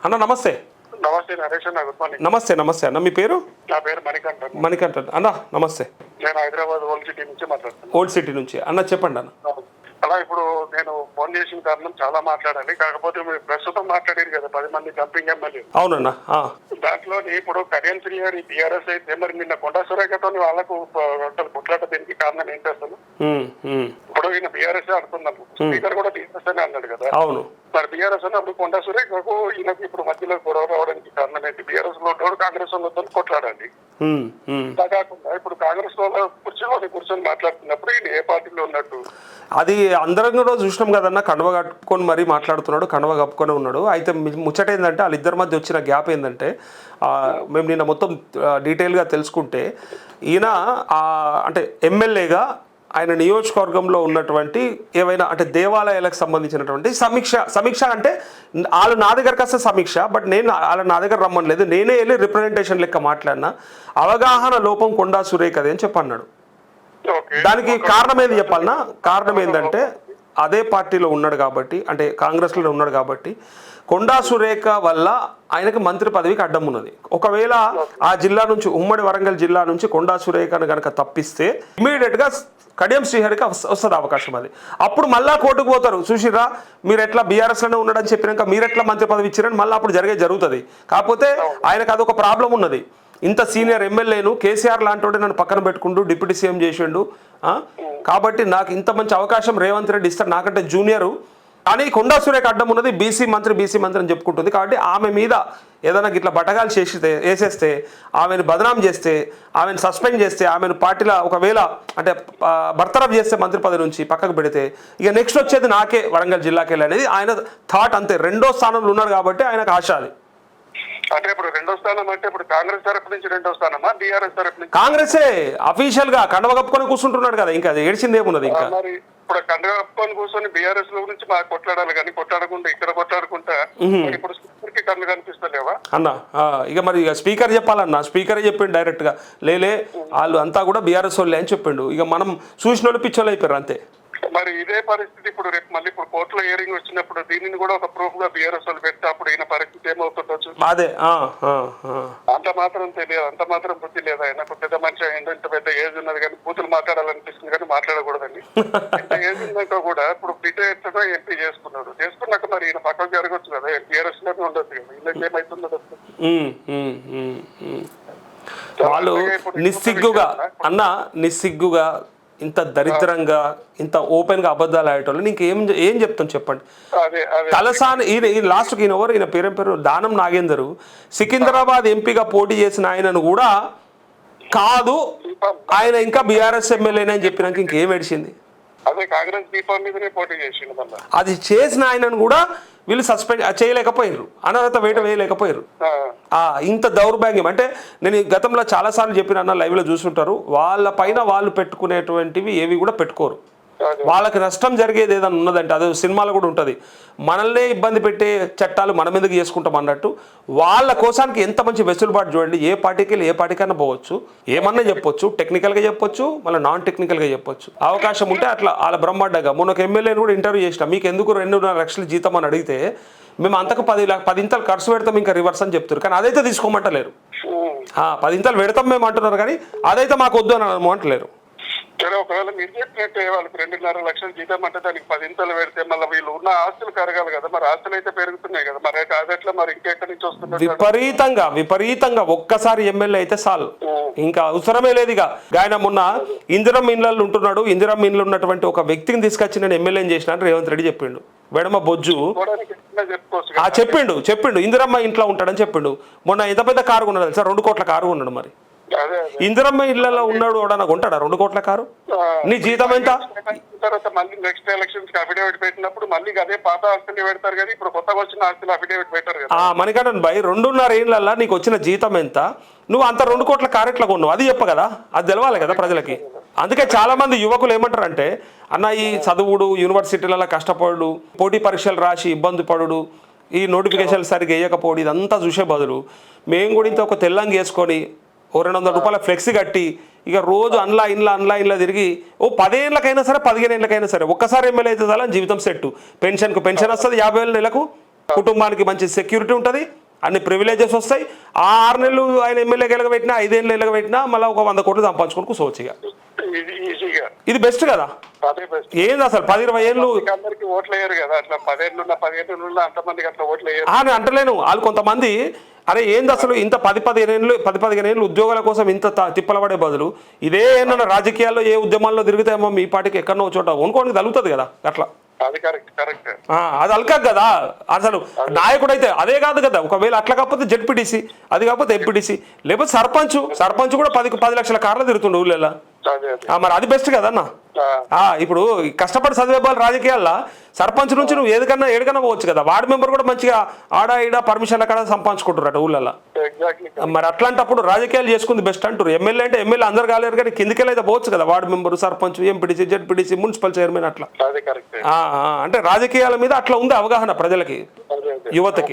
అన్న నమస్తే. నమస్తే నరేష్ అన్న, గుడ్ మార్నింగ్. నమస్తే నమస్తే అన్న, మీ పేరు? నా పేరు మణికంఠ. మణికంఠ అన్న, నమస్తే. నేను హైదరాబాద్ ఓల్డ్ సిటీ నుంచి మాట్లాడుతున్నాను. ఓల్డ్ సిటీ నుంచి అన్న, చెప్పండి అన్న. అలా ఇప్పుడు నేను ఫోన్ చేసిన కారణం చాలా మాట్లాడాలి, కాకపోతే మీరు ప్రస్తుతం మాట్లాడారు కదా 10 మంది జంపింగ్ ఎమ్మెల్యే. అవునన్నా. దాంట్లో ఇప్పుడు కళ్యాణ్ శ్రీహరి టీఆర్ఎస్ అయితే మరి నిన్న కొండా సురేఖతో వాళ్ళకు కొట్లాట దీనికి కారణం ఏంటి అసలు? ఇప్పుడు ఈయన బీఆర్ఎస్ ఆడుతున్నాము, స్పీకర్ కూడా టీఆర్ఎస్ అని అన్నాడు కదా. అవును. మరి బీఆర్ఎస్ అన్నప్పుడు కొండా సురేఖకు ఈయనకు ఇప్పుడు మధ్యలో గొడవ రావడానికి కారణం ఏంటి? బీఆర్ఎస్ లో కాంగ్రెస్ వాళ్ళతో కొట్లాడండి. అలా కాకుండా ఇప్పుడు కాంగ్రెస్ వాళ్ళ కూర్చొని మాట్లాడుతున్నప్పుడు ఈయన ఏ పార్టీలో ఉన్నట్టు? అది అందరం కూడా చూసినాం కదన్నా, కండవ కట్టుకొని మరీ మాట్లాడుతున్నాడు, కండవ కప్పుకొని ఉన్నాడు. అయితే ముచ్చట ఏంటంటే వాళ్ళిద్దరి మధ్య వచ్చిన గ్యాప్ ఏంటంటే, మేము నిన్న మొత్తం డీటెయిల్గా తెలుసుకుంటే ఈయన అంటే ఎమ్మెల్యేగా ఆయన నియోజకవర్గంలో ఉన్నటువంటి ఏవైనా అంటే దేవాలయాలకు సంబంధించినటువంటి సమీక్ష అంటే వాళ్ళు నా దగ్గరకు వస్తే సమీక్ష, బట్ నేను వాళ్ళ నా దగ్గర రమ్మనలేదు, నేనే వెళ్ళి రిప్రజెంటేషన్ లెక్క మాట్లాడినా. అవగాహన లోపం కొండా సురేఖ అని చెప్పన్నాడు. దానికి కారణం ఏంది చెప్పాలన్నా? కారణం ఏంటంటే అదే పార్టీలో ఉన్నాడు కాబట్టి, అంటే కాంగ్రెస్లో ఉన్నాడు కాబట్టి కొండా సురేఖ వల్ల ఆయనకు మంత్రి పదవికి అడ్డం ఉన్నది. ఒకవేళ ఆ జిల్లా నుంచి, ఉమ్మడి వరంగల్ జిల్లా నుంచి కొండా సురేఖను కనుక తప్పిస్తే ఇమీడియట్గా కడియం శ్రీహరికి వస్తుంది అవకాశం. అది అప్పుడు మళ్ళా కోర్టుకు పోతారు. చూసిరా, మీరు ఎట్లా బీఆర్ఎస్లోనే ఉన్నాడని చెప్పినాక మీరు ఎట్లా మంత్రి పదవి ఇచ్చారని మళ్ళీ అప్పుడు జరుగుతుంది. కాకపోతే ఆయనకు అదొక ప్రాబ్లం ఉన్నది. ఇంత సీనియర్ ఎమ్మెల్యేను కేసీఆర్ లాంటి నన్ను పక్కన పెట్టుకుంటూ డిప్యూటీ సీఎం చేసిండు, కాబట్టి నాకు ఇంత మంచి అవకాశం రేవంత్ రెడ్డి ఇస్తాడు, నాకంటే జూనియరు. కానీ కొండా సురేఖ అడ్డం ఉన్నది, బీసీ మంత్రి అని చెప్పుకుంటుంది. కాబట్టి ఆమె మీద ఏదైనా ఇట్లా బటగాలు వేసేస్తే, ఆమెను బదనాం చేస్తే, ఆమెను సస్పెండ్ చేస్తే, ఆమెను పార్టీలో ఒకవేళ అంటే బర్తరఫ్ చేస్తే మంత్రి పదవి నుంచి పక్కకు పెడితే ఇక నెక్స్ట్ వచ్చేది నాకే వరంగల్ జిల్లాకి వెళ్ళి అనేది ఆయన థాట్. అంతే, 2వ స్థానంలో ఉన్నాడు కాబట్టి ఆయనకు ఆశ. అది అంటే ఇప్పుడు 2వ స్థానం అంటే ఇప్పుడు కాంగ్రెస్ తరఫు నుంచి 2వ స్థానమా, బీఆర్ఎస్ తరఫు నుంచి? కాంగ్రెసే అఫీషియల్ గా కండవ కప్పుకొని కూర్చుంటున్నాడు కదా, ఇంకా అది ఏడ్చింది ఏమున్నది ఇంకా. మరి ఇప్పుడు కండవ కప్పుకొని కూర్చొని బీఆర్ఎస్ లో గురించి మాకు కొట్లాడాలి కానీ కొట్లాడకుండా ఇక్కడ కొట్లాడుకుంటా ఇప్పుడు స్పీకర్ కి కళ్ళు కనిపిస్తలేవా అన్న? ఇక మరి స్పీకర్ చెప్పాలన్నా, స్పీకరే చెప్పిండు డైరెక్ట్ గా, లేలే వాళ్ళు అంతా కూడా బీఆర్ఎస్ వాళ్ళే అని చెప్పిండు. ఇక మనం చూసిన వాళ్ళు పిచ్చోళ్ళు అయిపోయారు అంతే. మరి ఇదే పరిస్థితి ఇప్పుడు రేపు మళ్ళీ ఇప్పుడు కోర్టులో హియరింగ్ వచ్చినప్పుడు దీనిని కూడా ఒక ప్రూఫ్ గా బీఆర్ఎస్ వాళ్ళు పెడితే అప్పుడు ఈయన పరిస్థితి ఏమవుతుండొచ్చు? అదే అంత మాత్రం తెలియదు, అంత మాత్రం బుద్ధి లేదా? ఆయన పెద్ద మనిషి అయిందో, ఇంత పెద్ద ఏజ్ ఉన్నది కానీ కూతురు మాట్లాడాలనిపిస్తుంది కానీ మాట్లాడకూడదండి. ఇంత ఏజ్ ఉన్నాక కూడా ఇప్పుడు బిడ్డ ఎంపీ చేసుకున్నాక మరి ఈయన పక్కకు జరగచ్చు కదా, బీఆర్ఎస్ లోనే ఉండొచ్చు కదా. ఈయనకి ఏమైతుందో వాళ్ళు నిస్సిగ్గుగా ఇంత దరిద్రంగా ఇంత ఓపెన్ గా అబద్ధాలు ఆడేటోళ్ళు నీకు ఏం చెప్తాను చెప్పండి. తలసాని ఈయన లాస్ట్కి ఈయన పేరు దానం నాగేందర్ సికింద్రాబాద్ ఎంపీగా పోటీ చేసిన ఆయనను కూడా కాదు, ఆయన ఇంకా బీఆర్ఎస్ ఎమ్మెల్యేనే అని చెప్పినాక ఇంకేం ఏడిచింది? అది చేసిన ఆయనను కూడా వీళ్ళు సస్పెండ్ చేయలేకపోయారు, అనర్హత వేయలేకపోయారు. ఇంత దౌర్భాగ్యం అంటే నేను గతంలో చాలాసార్లు చెప్పిన లైవ్లో చూసుంటారు, వాళ్ళ పైన వాళ్ళు పెట్టుకునేటువంటివి ఏవి కూడా పెట్టుకోరు. వాళ్ళకి నష్టం జరిగేది ఏదైనా ఉన్నదంటే అదే సినిమాలో కూడా ఉంటుంది, మనల్నే ఇబ్బంది పెట్టే చట్టాలు మనం ఎందుకు చేసుకుంటాం అన్నట్టు. వాళ్ళ కోసానికి ఎంత మంచి వెసులుబాటు చూడండి. ఏ పార్టీకి వెళ్ళి ఏ పార్టీకైనా పోవచ్చు, ఏమన్నా చెప్పొచ్చు, టెక్నికల్గా చెప్పొచ్చు, మళ్ళీ నాన్ టెక్నికల్గా చెప్పొచ్చు. అవకాశం ఉంటే అట్లా వాళ్ళ బ్రహ్మాండంగా. మొన్న ఒక ఎమ్మెల్యేని కూడా ఇంటర్వ్యూ చేసిన, మీకు ఎందుకు 2.5 లక్షల జీతం అని అడిగితే మేము అంతకు 10 ఇంతలు ఖర్చు పెడతాం ఇంకా రివర్స్ అని చెప్తారు, కానీ అదైతే తీసుకోమంటలేరు. 10 ఇంతలు పెడతాం మేము అంటున్నారు, కానీ అదైతే మాకు వద్దు అని అంటలేరు. ఒకవేళ మీరు చెప్పినట్టే వాళ్ళకి 2.5 లక్షల జీతం అంటే దానికి 10 ఇంతలు పెడితే మళ్ళీ వీళ్ళు ఉన్న ఆస్తులు కరగాలి కదా, మరి ఆస్తులు అయితే పెరుగుతున్నాయి కదా, మరి అదెట్లా? మరి ఇంకెక్కడి నుంచి వస్తుంది? విపరీతంగా ఒక్కసారి ఎమ్మెల్యే అయితే చాలు, ఇంకా అవసరమే లేదు. ఇక ఆయన మొన్న ఇందిరమ్మ ఇండ్లలో ఉంటున్నాడు, ఇందిరమ్మ ఇండ్లు ఉన్నటువంటి ఒక వ్యక్తిని తీసుకొచ్చి నేను ఎమ్మెల్యేని చేసిన రేవంత్ రెడ్డి చెప్పిండు. వెడమ బొజ్జు చెప్పిండు ఇందిరమ్మ ఇంట్లో ఉంటాడని చెప్పిండు. మొన్న ఎంత పెద్ద కారు ఉన్నాడు సార్, 2 కోట్ల కారు ఉన్నాడు. మరి ఇందిరమ్మ ఇళ్లలో ఉన్నాడు ఎవడన్నా కొంటాడా 2 కోట్ల కారు? నీ జీతం ఎంత? మళ్ళీ నెక్స్ట్ ఎలక్షన్స్ కి అఫిడేవిట్ పెట్టినప్పుడు మళ్ళీ అదే పాత ఆస్తులు పెడతారు కదా, ఇప్పుడు కొత్తగా వచ్చిన ఆస్తులు అఫిడేవిట్ పెట్టారు కదా. మణికంఠన్ భాయ్, 2.5 ఏళ్ళ నీకు వచ్చిన జీతం ఎంత? నువ్వు అంత 2 కోట్ల కారు ఎట్లా కొన్నావు? అది చెప్ప కదా, అది తెలవాలి కదా ప్రజలకి. అందుకే చాలా మంది యువకులు ఏమంటారంటే, అన్న ఈ చదువుడు, యూనివర్సిటీలలో కష్టపడు, పోటీ పరీక్షలు రాసి ఇబ్బంది పడు, ఈ నోటిఫికేషన్లు సరిగ్గా వేయకపోవడం, ఇదంతా చూసే బదులు మేము కూడా ఇంత ఒక తెల్లంగి వేసుకొని ఓ 200 రూపాయల ఫ్లెక్సీ కట్టి ఇక రోజు అన్లా తిరిగి ఓ 10 ఏళ్ళకైనా సరే 15 ఏళ్ళకైనా సరే ఒక్కసారి ఎమ్మెల్యే అయితే చాలా జీవితం సెట్. పెన్షన్ వస్తుంది 50,000 నెలకు, కుటుంబానికి మంచి సెక్యూరిటీ ఉంటుంది, అన్ని ప్రివిలేజెస్ వస్తాయి. ఆ 6 నెలలు ఆయన ఎమ్మెల్యేకి ఎలగబెట్టినా 5 ఏళ్ళు ఎలగబెట్టినా మళ్ళీ ఒక 100 కోట్లు సంపాదించుకొని కూర్చోవచ్చు. ఇక ఈజీగా ఇది బెస్ట్ కదా. అదే బెస్ట్. ఏంది అసలు 10-20 ఏళ్ళు అందరికి ఓట్లు వేయరు కదా, అట్లా 10 ఏళ్ళు 15 ఏళ్ళు అంతమందికి అట్లా ఓట్లు వేయరు అని అంటలేను. వాళ్ళు కొంతమంది అరే ఏంది అసలు ఇంత 10-15 ఏళ్ళు ఉద్యోగాల కోసం ఇంత తిప్పల పడే బదులు ఇదే ఏమన్నా రాజకీయాల్లో ఏ ఉద్యమాల్లో తిరుగుతాయేమో మీ పార్టీకి ఎక్కడో చోట కొనుక్కోనికి తగులుతుంది కదా అట్లా. అది కరెక్ట్. అది అల్కాక్ కదా అసలు. నాయకుడు అయితే అదే కాదు కదా, ఒకవేళ అట్లా కాకపోతే జెడ్పీటీసీ, అది కాకపోతే ఎంపీటీసీ, లేకపోతే సర్పంచ్ కూడా 10 లక్షల కార్లు తిరుగుతుండే ఊళ్ళో. మరి అది బెస్ట్ కదన్నా. ఇప్పుడు కష్టపడి చదివే వాళ్ళు రాజకీయాల్లో సర్పంచ్ నుంచి నువ్వు ఏడికన్నా పోవచ్చు కదా. వార్డు మెంబర్ కూడా మంచిగా ఆడ ఈడ పర్మిషన్ల కాడ సంపాదించుకుంటారు ఊళ్ళల్లో. మరి అట్లాంటప్పుడు రాజకీయాలు చేసుకుంది బెస్ట్ అంటారు. ఎమ్మెల్యే అంటే ఎమ్మెల్యే అందరు కాలేరు కానీ కిందికెళ్ళి అయితే పోవచ్చు కదా. Ward member, sarpanch, MPTC, ZPTC, municipal chairman అట్లా. అంటే రాజకీయాల మీద అట్లా ఉంది అవగాహన ప్రజలకి, యువతకి.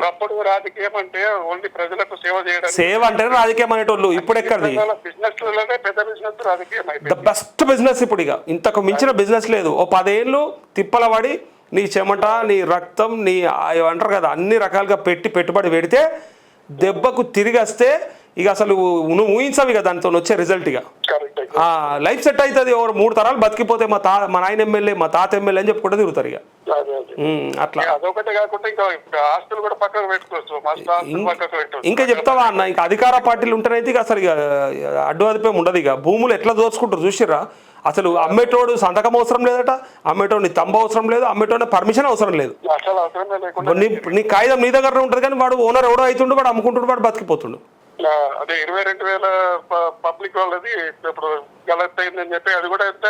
రాజకీయం అంటే ఓన్లీ ప్రజలకు సేవ అంటే రాజకీయం అనేటోళ్ళు ఇప్పుడు ఎక్కడిది. ద బెస్ట్ బిజినెస్ ఇప్పుడు. ఇక ఇంతకు మించిన బిజినెస్ లేదు. ఓ 10 ఏళ్ళు తిప్పల పడి నీ చెమట, నీ రక్తం, నీ అంటారు కదా అన్ని రకాలుగా పెట్టుబడి పెడితే దెబ్బకు తిరిగి వస్తే ఇక అసలు నువ్వు ఊహించవు ఇక దాంతో వచ్చే రిజల్ట్. ఇక లైఫ్ సెట్ అవుతుంది. 3 తరాలు బతికిపోతే మా నాయన ఎమ్మెల్యే, మా తాత ఎమ్మెల్యే అని చెప్పుకుంటే తిరుగుతారు ఇక అట్లా. ఇంకా చెప్తావా అన్న, ఇంకా అధికార పార్టీలు ఉంటేనైతే ఇక అసలు ఇక అడ్డు అదిపేం ఉండదు. ఇక భూములు ఎట్లా దోచుకుంటారు చూసిర్రా. అసలు అమ్మేటోడు సంతకం అవసరం లేదట, అమ్మేటోడు తంబ అవసరం లేదు, అమ్మేటోడు పర్మిషన్ అవసరం లేదు. నీ కాగితం నీ దగ్గర ఉంటుంది కానీ వాడు ఓనర్ ఎవడో అవుతుండు, వాడు అమ్ముకుంటుండు, వాడు బతికిపోతుండు. అదే 22,000 పబ్లిక్ వాళ్ళది ఇప్పుడు గలత్ అయిందని చెప్పి అది కూడా ఎంత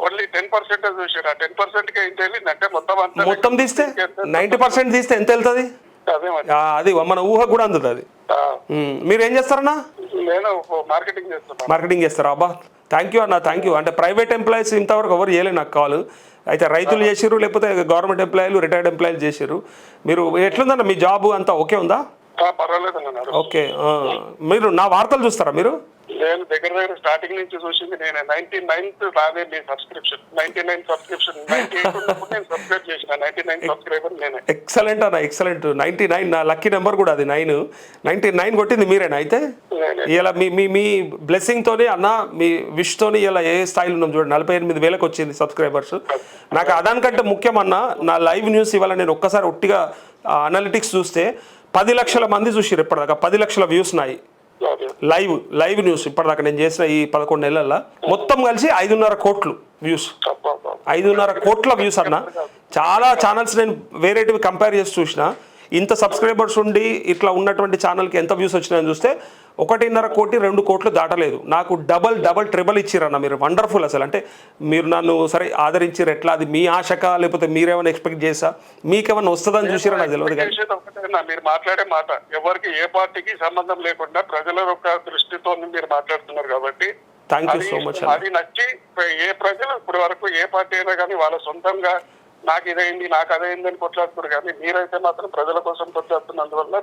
ఓన్లీ 10% చూసారు. ఆ 10% కి ఎంత వెళ్ళిందంటే మొత్తం తీస్తే 90% తీస్తే ఎంత వెళ్తుంది? అది మన ఊహ కూడా అందుతుంది అది. మీరు ఏం చేస్తారన్నా? నేను మార్కెటింగ్ చేస్తారా? అబ్బా థ్యాంక్ యూ అన్న, థ్యాంక్ యూ. అంటే ప్రైవేట్ ఎంప్లాయీస్ ఇంతవరకు ఎవరు చేయలేదు నాకు కాల్. అయితే రైతులు చేసిర్రు, లేకపోతే గవర్నమెంట్ ఎంప్లాయీలు, రిటైర్డ్ ఎంప్లాయీలు చేసిర్రు. మీరు ఎట్లుందన్న మీ జాబ్ అంతా ఓకే ఉందా? ఓకే. మీరు నా వార్తలు చూస్తారా మీరు? నేను దగ్గర స్టార్టింగ్ నుంచి చూసింది నేను 99th రాదే మీ సబ్స్క్రిప్షన్. 99 సబ్స్క్రిప్షన్ 98 నేను సబ్స్క్రైబ్ చేసిన 99 సబ్స్క్రైబర్ నేనే. ఎక్సలెంట్ అన్న, ఎక్సలెంట్. 99 నా లక్కీ నెంబర్ కూడా అది. 99 కొట్టింది మీరేనా? అయితే ఇలా మీ బ్లెస్సింగ్ తోని అన్న, మీ విష్ తోని ఇలా ఏ స్థాయిలో ఉన్నాం చూడండి. 48,000 వచ్చింది సబ్స్క్రైబర్స్. నాకు అదానికంటే ముఖ్యం అన్న, నా లైవ్ న్యూస్ ఇవాళ నేను ఒక్కసారి ఒట్టిగా అనలిటిక్స్ చూస్తే 10 లక్షల మంది చూసిర్రు ఇప్పటిదాకా. 10 లక్షల వ్యూస్ నాయి లైవ్ న్యూస్ ఇప్పటిదాకా నేను చేసిన ఈ 11 నెలల్లో మొత్తం కలిసి 5.5 కోట్లు వ్యూస్. 5.5 కోట్ల వ్యూస్ అన్న. చాలా ఛానల్స్ నేను వేరేటివి కంపేర్ చేసి చూసిన. ఇంత సబ్స్క్రైబర్స్ ఉండి ఇట్లా ఉన్నటువంటి ఛానల్కి ఎంత వ్యూస్ వచ్చినాయని చూస్తే 1.5 కోటి 2 కోట్లు దాటలేదు. నాకు డబల్ ట్రిబుల్ ఇచ్చిరన్న మీరు. వండర్ఫుల్ అసలు. అంటే మీరు నన్ను సరే ఆదరించారు. ఎట్లా అది మీ ఆశక, లేకపోతే మీరేమైనా ఎక్స్పెక్ట్ చేసా, మీకేమైనా వస్తుందని చూసిరా నాకు తెలియదు. మీరు మాట్లాడే మాట ఎవరికి ఏ పార్టీకి సంబంధం లేకుండా ప్రజల యొక్క దృష్టితో మీరు మాట్లాడుతున్నారు కాబట్టి థ్యాంక్ యూ సో మచ్. అది నచ్చి ఏ ప్రజలు ఇప్పుడు వరకు ఏ పార్టీ అయినా కానీ వాళ్ళ సొంతంగా నాకు ఇదైంది నాకు అదైంది అని కొట్లాడుతున్నారు కానీ మీరైతే మాత్రం ప్రజల కోసం కొట్లాడుతున్నందువల్ల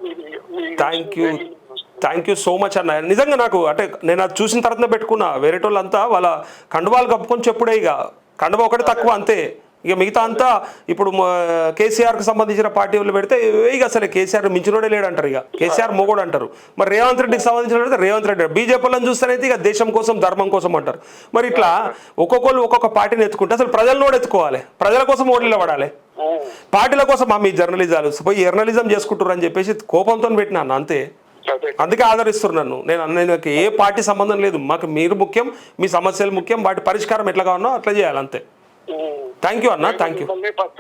థ్యాంక్ యూ సో మచ్ అన్న. నిజంగా నాకు అంటే నేను అది చూసిన తర్వాత పెట్టుకున్నా. వేరేటోళ్ళంతా వాళ్ళ కండువాలు కప్పుకొని చెప్పుడే, ఇక కండువ ఒకటి తక్కువ అంతే. ఇక మిగతా అంతా ఇప్పుడు కేసీఆర్కి సంబంధించిన పార్టీ వాళ్ళు పెడితే ఇక అసలు కేసీఆర్ మించినోడే లేడంటారు. ఇక కేసీఆర్ మొగోడు అంటారు. మరి రేవంత్ రెడ్డికి సంబంధించిన రేవంత్ రెడ్డి, బీజేపీలను చూస్తేనైతే ఇక దేశం కోసం ధర్మం కోసం అంటారు. మరి ఇట్లా ఒక్కొక్కరు ఒక్కొక్క పార్టీని ఎత్తుకుంటే అసలు ప్రజలను ఎత్తుకోవాలి, ప్రజల కోసం ఓట్లు పడాలి. పార్టీల కోసం మీ జర్నలిజాలు పోయి జర్నలిజం చేసుకుంటారు అని చెప్పేసి కోపంతో పెట్టినా అంతే. అందుకే ఆదరిస్తున్నారు నన్ను. నేను ఏ పార్టీ సంబంధం లేదు, మాకు మీరు ముఖ్యం, మీ సమస్యలు ముఖ్యం, వాటి పరిష్కారం ఎట్లా కావాలో అట్లా చేయాలి అంతే. థ్యాంక్ యూ అన్న, థ్యాంక్ యూ.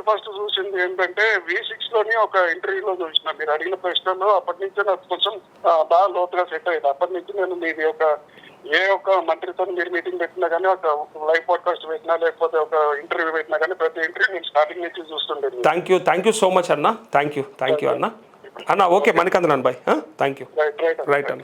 ఫస్ట్ చూసింది ఏంటంటే V6 లోని ఒక ఇంటర్వ్యూలో చూసిన మీరు అడిగిన ప్రశ్నలో అప్పటి నుంచి నాకు కొంచెం బాగా లోతుగా సెట్ అయ్యింది. అప్పటి నుంచి నేను మీది ఏ ఒక్క మంత్రితో మీరు మీటింగ్ పెట్టినా కానీ, ఒక లైవ్ పాడ్కాస్ట్ పెట్టినా, లేకపోతే ఒక ఇంటర్వ్యూ పెట్టినా కానీ ప్రతి ఇంటర్వ్యూ నేను స్టార్టింగ్ నుంచి చూస్తుండేది. థ్యాంక్ యూ సో మచ్ అన్న. థ్యాంక్ యూ అన్న. ఓకే మణికందన్ బాయ్. Thank you. రైట్ అన్న.